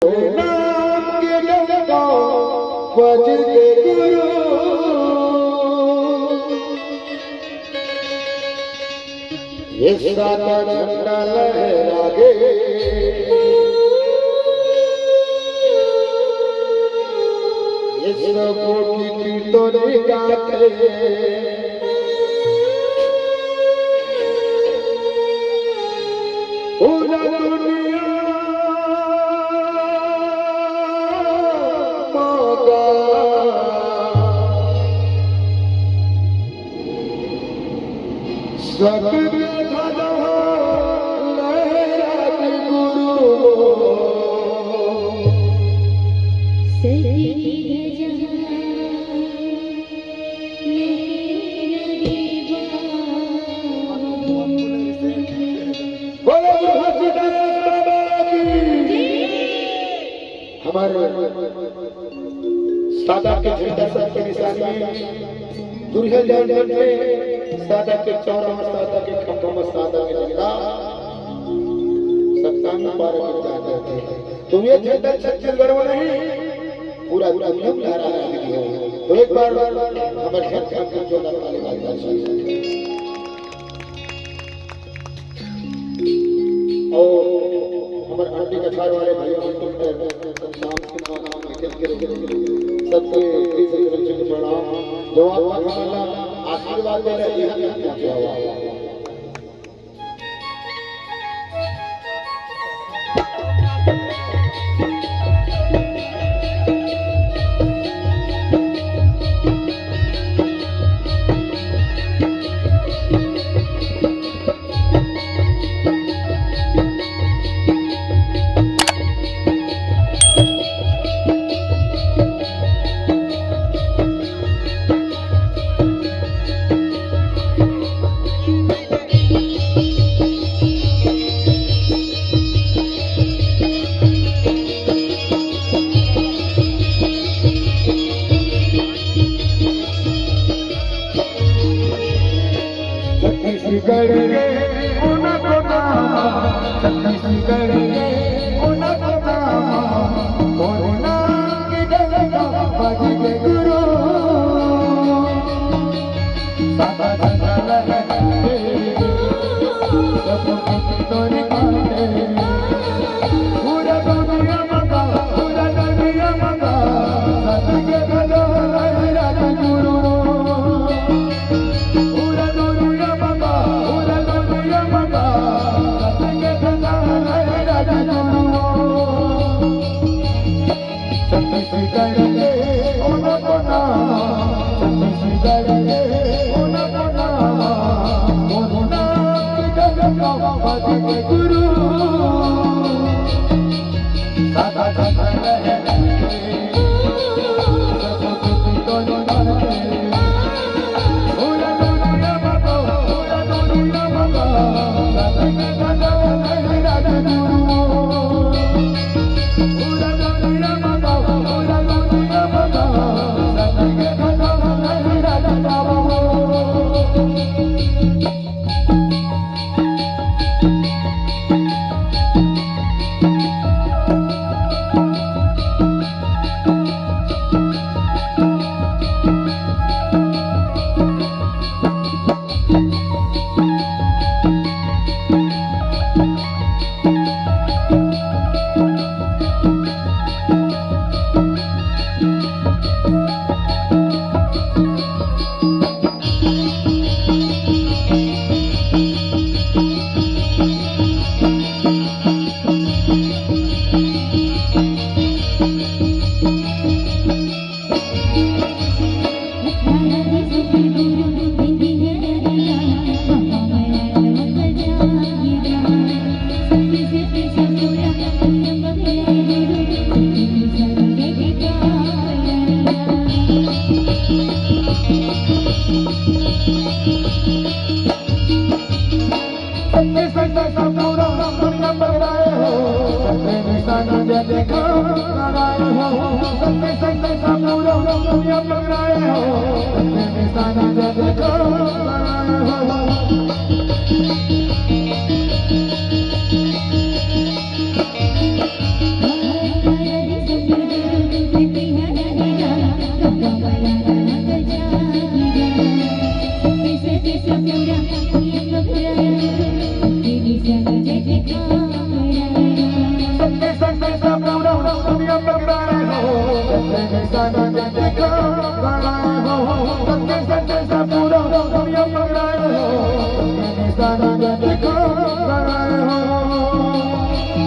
नाम के गंगा बज के गुरु ये सादा झंडा लहरागे ये सबों की कीर्तन गाते पूरा दुनिया मांगा सबके धना लहराते गुरु हमारे सादा के झंडा सब के निशानी में दुल्हन जान में सादा के चौरा में सादा के खंभा में सादा के झंडा सत्ता में पार करते हैं। तो ये झंडा छत्तीसगढ़ में नहीं पूरा दुनिया में लहरा रही है। तो एक बार हमारे झंडा को जोड़ा ताली बजाइए और हमारे आंटी कछार वाले भाइयों सबके प्रणाम जवाब आशीर्वाद दे रहे हैं।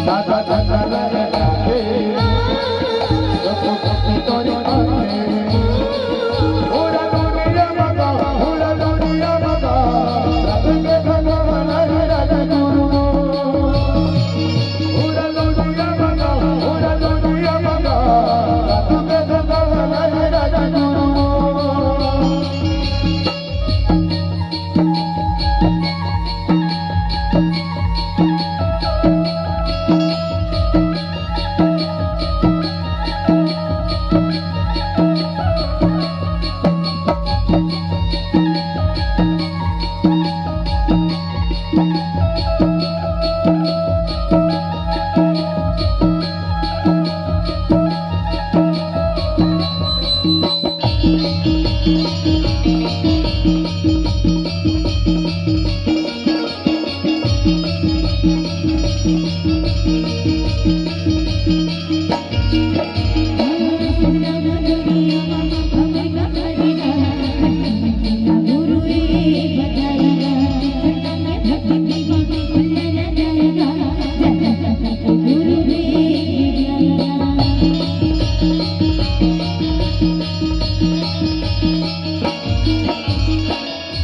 दादा दादा दादा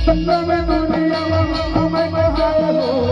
सपना में दुनिया में हमें कहां हो